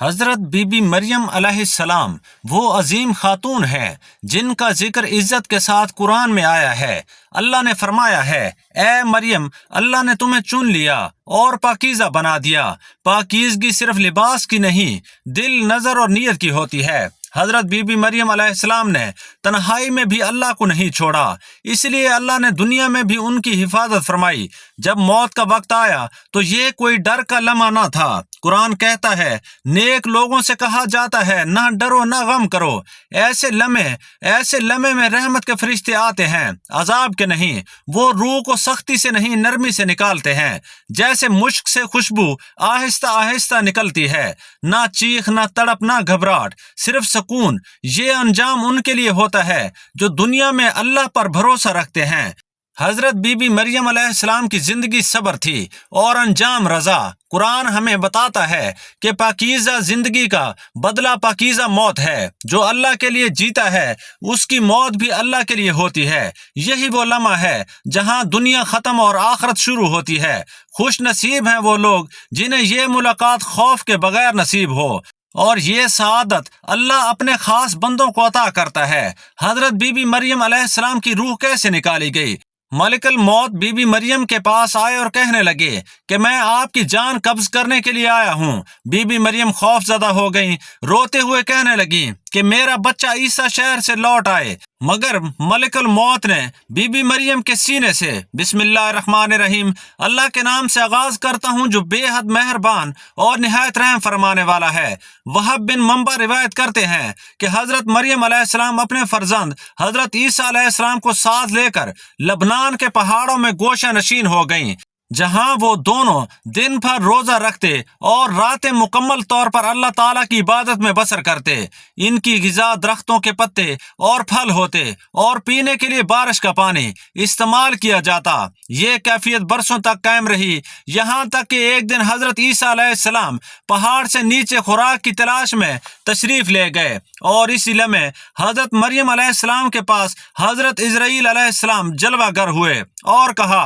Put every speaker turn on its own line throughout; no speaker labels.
حضرت be be مریم علیہ السلام وہ عظیم خاتون ہیں جن کا ذکر عزت کے ساتھ قرآن میں آیا ہے۔ اللہ نے فرمایا ہے، اے مریم، اللہ نے تمہیں چن لیا اور پاکیزہ بنا دیا۔ پاکیزگی صرف لباس کی نہیں، دل، نظر اور نیت کی ہوتی ہے۔ حضرت بی بی مریم علیہ السلام نے تنہائی میں بھی اللہ کو نہیں چھوڑا، اس لیے اللہ نے دنیا میں بھی ان کی حفاظت فرمائی۔ جب موت کا وقت آیا تو یہ کوئی ڈر کا لمحہ نہ تھا۔ قرآن کہتا ہے، نیک لوگوں سے کہا جاتا ہے، نہ ڈرو نہ غم کرو۔ ایسے لمحے میں رحمت کے فرشتے آتے ہیں، عذاب کے نہیں۔ وہ روح کو سختی سے نہیں، نرمی سے نکالتے ہیں، جیسے مشک سے خوشبو آہستہ آہستہ نکلتی ہے۔ نہ چیخ، نہ تڑپ، نہ گھبراہٹ، صرف سکون۔ یہ انجام ان کے لیے ہوتا ہے جو دنیا میں اللہ پر بھروسہ رکھتے ہیں۔ حضرت بی بی مریم علیہ السلام کی زندگی صبر تھی اور انجام رضا۔ قرآن ہمیں بتاتا ہے کہ پاکیزہ زندگی کا بدلہ پاکیزہ موت ہے۔ جو اللہ کے لیے جیتا ہے اس کی موت بھی اللہ کے لیے ہوتی ہے۔ یہی وہ لمحہ ہے جہاں دنیا ختم اور آخرت شروع ہوتی ہے۔ خوش نصیب ہیں وہ لوگ جنہیں یہ ملاقات خوف کے بغیر نصیب ہو، اور یہ سعادت اللہ اپنے خاص بندوں کو عطا کرتا ہے۔ حضرت بی بی مریم علیہ السلام کی روح کیسے نکالی گئی؟ ملک الموت بی بی مریم کے پاس آئے اور کہنے لگے کہ میں آپ کی جان قبض کرنے کے لیے آیا ہوں۔ بی بی مریم خوف زدہ ہو گئیں، روتے ہوئے کہنے لگیں کہ میرا بچہ عیسیٰ شہر سے لوٹ آئے۔ مگر ملک الموت نے بی بی مریم کے سینے سے بسم اللہ الرحمن الرحیم، اللہ کے نام سے آغاز کرتا ہوں جو بے حد مہربان اور نہایت رحم فرمانے والا ہے۔ وہب بن منبع روایت کرتے ہیں کہ حضرت مریم علیہ السلام اپنے فرزند حضرت عیسیٰ علیہ السلام کو ساتھ لے کر لبنان کے پہاڑوں میں گوشہ نشین ہو گئیں، جہاں وہ دونوں دن بھر روزہ رکھتے اور راتیں مکمل طور پر اللہ تعالیٰ کی عبادت میں بسر کرتے۔ ان کی غذا درختوں کے پتے اور پھل ہوتے اور پینے کے لیے بارش کا پانی استعمال کیا جاتا۔ یہ کیفیت برسوں تک قائم رہی، یہاں تک کہ ایک دن حضرت عیسیٰ علیہ السلام پہاڑ سے نیچے خوراک کی تلاش میں تشریف لے گئے، اور اسی لمحے حضرت مریم علیہ السلام کے پاس حضرت عزرائیل علیہ السلام جلوہ گر ہوئے اور کہا،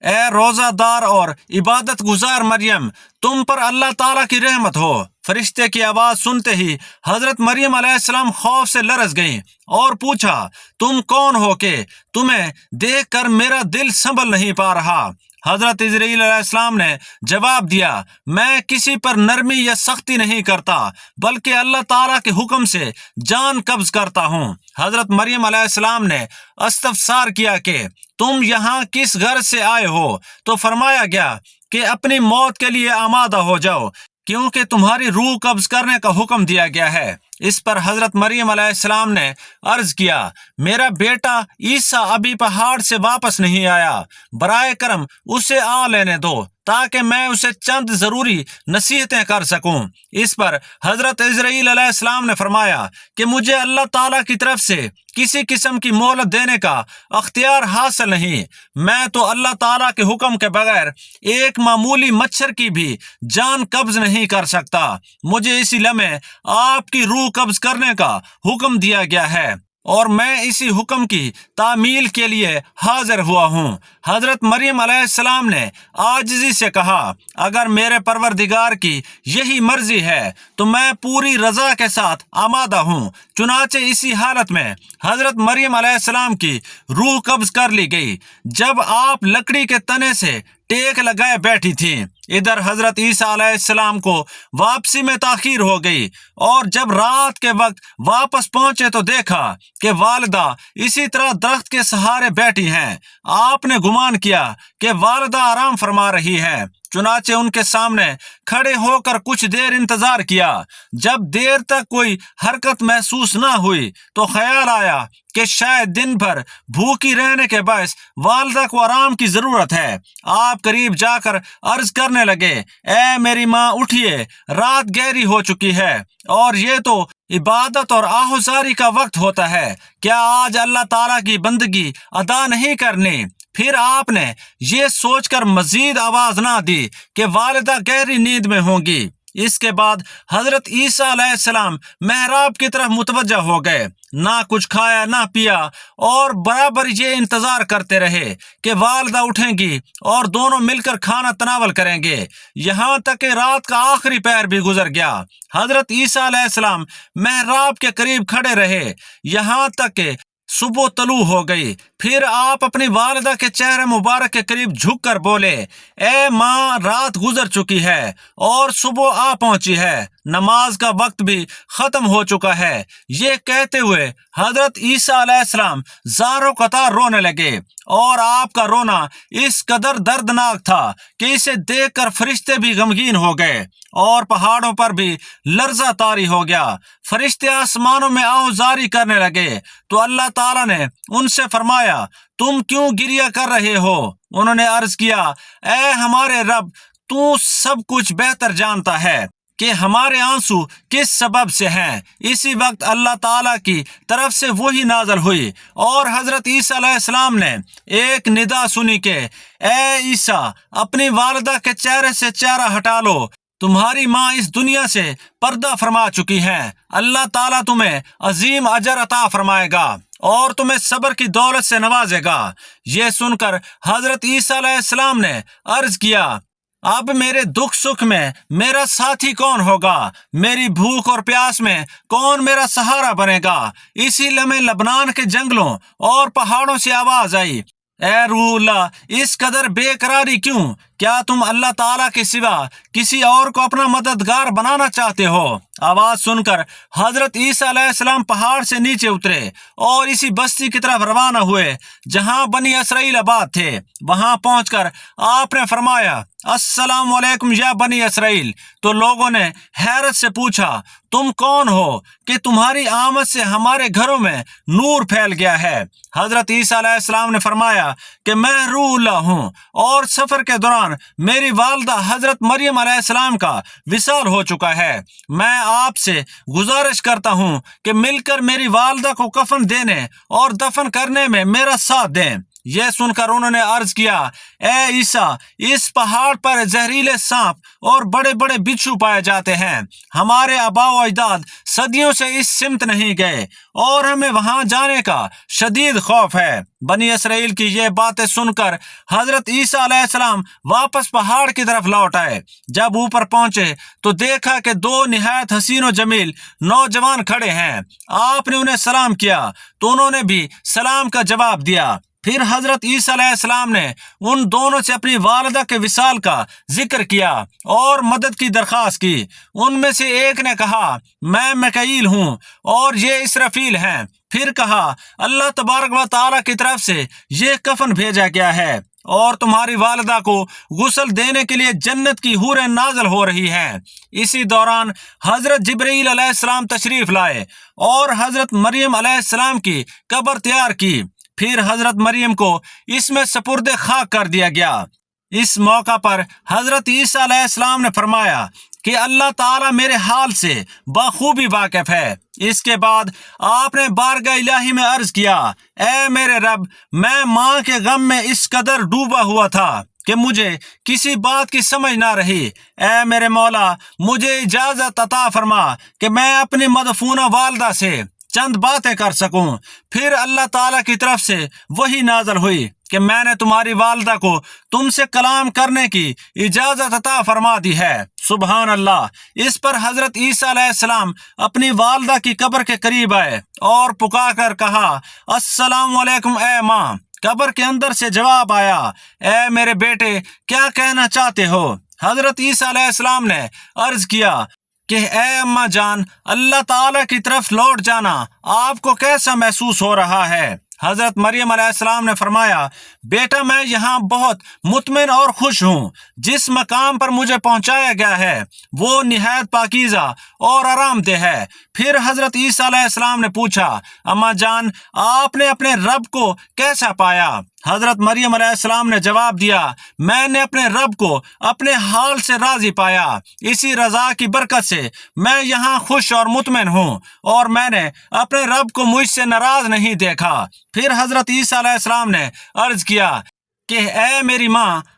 اے روزہ دار اور عبادت گزار مریم، تم پر اللہ تعالیٰ کی رحمت ہو۔ فرشتے کی آواز سنتے ہی حضرت مریم علیہ السلام خوف سے لرز گئیں اور پوچھا، تم کون ہو کہ تمہیں دیکھ کر میرا دل سنبھل نہیں پا رہا؟ حضرت عزرائیل علیہ السلام نے جواب دیا، میں کسی پر نرمی یا سختی نہیں کرتا، بلکہ اللہ تعالیٰ کے حکم سے جان قبض کرتا ہوں۔ حضرت مریم علیہ السلام نے استفسار کیا کہ تم یہاں کس غرض سے آئے ہو؟ تو فرمایا گیا کہ اپنی موت کے لیے آمادہ ہو جاؤ، کیونکہ تمہاری روح قبض کرنے کا حکم دیا گیا ہے۔ اس پر حضرت مریم علیہ السلام نے عرض کیا، میرا بیٹا عیسیٰ ابھی پہاڑ سے واپس نہیں آیا، برائے کرم اسے آ لینے دو تاکہ میں اسے چند ضروری نصیحتیں کر سکوں۔ اس پر حضرت عزرائیل علیہ السلام نے فرمایا کہ مجھے اللہ تعالیٰ کی طرف سے کسی قسم کی مہلت دینے کا اختیار حاصل نہیں۔ میں تو اللہ تعالیٰ کے حکم کے بغیر ایک معمولی مچھر کی بھی جان قبض نہیں کر سکتا۔ مجھے اسی لمحے آپ کی روح قبض کرنے کا حکم دیا گیا ہے، اور میں اسی حکم کی تعمیل کے لیے حاضر ہوا ہوں۔ حضرت مریم علیہ السلام نے عاجزی سے کہا، اگر میرے پروردگار کی یہی مرضی ہے تو میں پوری رضا کے ساتھ آمادہ ہوں۔ چنانچہ اسی حالت میں حضرت مریم علیہ السلام کی روح قبض کر لی گئی جب آپ لکڑی کے تنے سے ٹیک لگائے بیٹھی تھیں۔ ادھر حضرت عیسیٰ علیہ السلام کو واپسی میں تاخیر ہو گئی، اور جب رات کے وقت واپس پہنچے تو دیکھا کہ والدہ اسی طرح درخت کے سہارے بیٹھی ہیں۔ آپ نے گمان کیا کہ والدہ آرام فرما رہی ہیں، چنانچہ ان کے سامنے کھڑے ہو کر کچھ دیر انتظار کیا۔ جب دیر تک کوئی حرکت محسوس نہ ہوئی تو خیال آیا کہ شاید دن بھر بھوکی رہنے کے باعث والدہ کو آرام کی ضرورت ہے۔ آپ قریب جا کر عرض کرنے لگے، اے میری ماں، اٹھیے، رات گہری ہو چکی ہے اور یہ تو عبادت اور آہوزاری کا وقت ہوتا ہے، کیا آج اللہ تعالیٰ کی بندگی ادا نہیں کرنی؟ پھر آپ نے یہ سوچ کر مزید آواز نہ دی کہ والدہ گہری نیند میں ہوں گی۔ اس کے بعد حضرت عیسیٰ علیہ السلام محراب کی طرف متوجہ ہو گئے، نہ کچھ کھایا نہ پیا، اور برابر یہ انتظار کرتے رہے کہ والدہ اٹھیں گی اور دونوں مل کر کھانا تناول کریں گے، یہاں تک کہ رات کا آخری پہر بھی گزر گیا۔ حضرت عیسیٰ علیہ السلام محراب کے قریب کھڑے رہے یہاں تک کہ صبح طلوع ہو گئی۔ پھر آپ اپنی والدہ کے چہرے مبارک کے قریب جھک کر بولے، اے ماں، رات گزر چکی ہے اور صبح آ پہنچی ہے، نماز کا وقت بھی ختم ہو چکا ہے۔ یہ کہتے ہوئے حضرت عیسیٰ علیہ السلام زاروں قطار رونے لگے، اور آپ کا رونا اس قدر دردناک تھا کہ اسے دیکھ کر فرشتے بھی غمگین ہو گئے اور پہاڑوں پر بھی لرزہ طاری ہو گیا۔ فرشتے آسمانوں میں آہوازاری کرنے لگے تو اللہ تعالیٰ نے ان سے فرمایا، تم کیوں گریہ کر رہے ہو؟ انہوں نے عرض کیا، اے ہمارے رب، تو سب کچھ بہتر جانتا ہے کہ ہمارے آنسو کس سبب سے ہیں۔ اسی وقت اللہ تعالیٰ کی طرف سے وحی نازل ہوئی اور حضرت عیسیٰ علیہ السلام نے ایک ندا سنی کہ اے عیسیٰ، اپنی والدہ کے چہرے سے چہرہ ہٹا لو، تمہاری ماں اس دنیا سے پردہ فرما چکی ہیں، اللہ تعالیٰ تمہیں عظیم اجر عطا فرمائے گا اور تمہیں صبر کی دولت سے نوازے گا۔ یہ سن کر حضرت عیسیٰ علیہ السلام نے عرض کیا، اب میرے دکھ سکھ میں میرا ساتھی کون ہوگا؟ میری بھوک اور پیاس میں کون میرا سہارا بنے گا؟ اسی لمحے لبنان کے جنگلوں اور پہاڑوں سے آواز آئی، اے روح اللہ، اس قدر بے قراری کیوں؟ کیا تم اللہ تعالیٰ کے سوا کسی اور کو اپنا مددگار بنانا چاہتے ہو؟ آواز سن کر حضرت عیسیٰ علیہ السلام پہاڑ سے نیچے اترے اور اسی بستی کی طرف روانہ ہوئے جہاں بنی اسرائیل آباد تھے۔ وہاں پہنچ کر آپ نے فرمایا، السلام علیکم یا بنی اسرائیل۔ تو لوگوں نے حیرت سے پوچھا، تم کون ہو کہ تمہاری آمد سے ہمارے گھروں میں نور پھیل گیا ہے؟ حضرت عیسیٰ علیہ السلام نے فرمایا کہ میں روح اللہ ہوں، اور سفر کے دوران میری والدہ حضرت مریم علیہ السلام کا وصال ہو چکا ہے۔ میں آپ سے گزارش کرتا ہوں کہ مل کر میری والدہ کو کفن دینے اور دفن کرنے میں میرا ساتھ دیں۔ یہ سن کر انہوں نے عرض کیا، اے عیسیٰ، اس پہاڑ پر زہریلے سانپ اور بڑے بڑے بچھو پائے جاتے ہیں، ہمارے آباء و اجداد صدیوں سے اس سمت نہیں گئے اور ہمیں وہاں جانے کا شدید خوف ہے۔ بنی اسرائیل کی یہ باتیں سن کر حضرت عیسیٰ علیہ السلام واپس پہاڑ کی طرف لوٹ آئے۔ جب اوپر پہنچے تو دیکھا کہ دو نہایت حسین و جمیل نوجوان کھڑے ہیں۔ آپ نے انہیں سلام کیا تو انہوں نے بھی سلام کا جواب دیا۔ پھر حضرت عیسیٰ علیہ السلام نے ان دونوں سے اپنی والدہ کے وصال کا ذکر کیا اور مدد کی درخواست کی۔ ان میں سے ایک نے کہا، میں میکائیل ہوں، اور یہ اسرافیل ہیں۔ پھر کہا، اللہ تبارک و تعالیٰ کی طرف سے یہ کفن بھیجا گیا ہے، اور تمہاری والدہ کو غسل دینے کے لیے جنت کی حوریں نازل ہو رہی ہیں۔ اسی دوران حضرت جبرائیل علیہ السلام تشریف لائے اور حضرت مریم علیہ السلام کی قبر تیار کی۔ پھر حضرت مریم کو اس میں سپرد خاک کر دیا گیا۔ اس موقع پر حضرت عیسیٰ علیہ السلام نے فرمایا کہ اللہ تعالیٰ میرے حال سے بخوبی واقف ہے۔ اس کے بعد آپ نے بارگاہ الہی میں عرض کیا، اے میرے رب، میں ماں کے غم میں اس قدر ڈوبا ہوا تھا کہ مجھے کسی بات کی سمجھ نہ رہی۔ اے میرے مولا، مجھے اجازت عطا فرما کہ میں اپنی مدفونہ والدہ سے چند باتیں کر سکوں۔ پھر اللہ تعالیٰ کی طرف سے وحی نازل ہوئی کہ میں نے تمہاری والدہ کو تم سے کلام کرنے کی اجازت عطا فرما دی ہے۔ سبحان اللہ۔ اس پر حضرت عیسیٰ علیہ السلام اپنی والدہ کی قبر کے قریب آئے اور پکار کر کہا، السلام علیکم اے ماں۔ قبر کے اندر سے جواب آیا، اے میرے بیٹے، کیا کہنا چاہتے ہو؟ حضرت عیسیٰ علیہ السلام نے عرض کیا کہ اے اماں جان، اللہ تعالیٰ کی طرف لوٹ جانا آپ کو کیسا محسوس ہو رہا ہے؟ حضرت مریم علیہ السلام نے فرمایا، بیٹا، میں یہاں بہت مطمئن اور خوش ہوں۔ جس مقام پر مجھے پہنچایا گیا ہے وہ نہایت پاکیزہ اور آرام دہ ہے۔ پھر حضرت عیسیٰ علیہ السلام نے پوچھا، اماں جان، آپ نے اپنے رب کو کیسا پایا؟ حضرت مریم علیہ السلام نے جواب دیا، میں نے اپنے رب کو اپنے حال سے راضی پایا۔ اسی رضا کی برکت سے میں یہاں خوش اور مطمئن ہوں، اور میں نے اپنے رب کو مجھ سے ناراض نہیں دیکھا۔ پھر حضرت عیسیٰ علیہ السلام نے عرض کیا کہ اے میری ماں،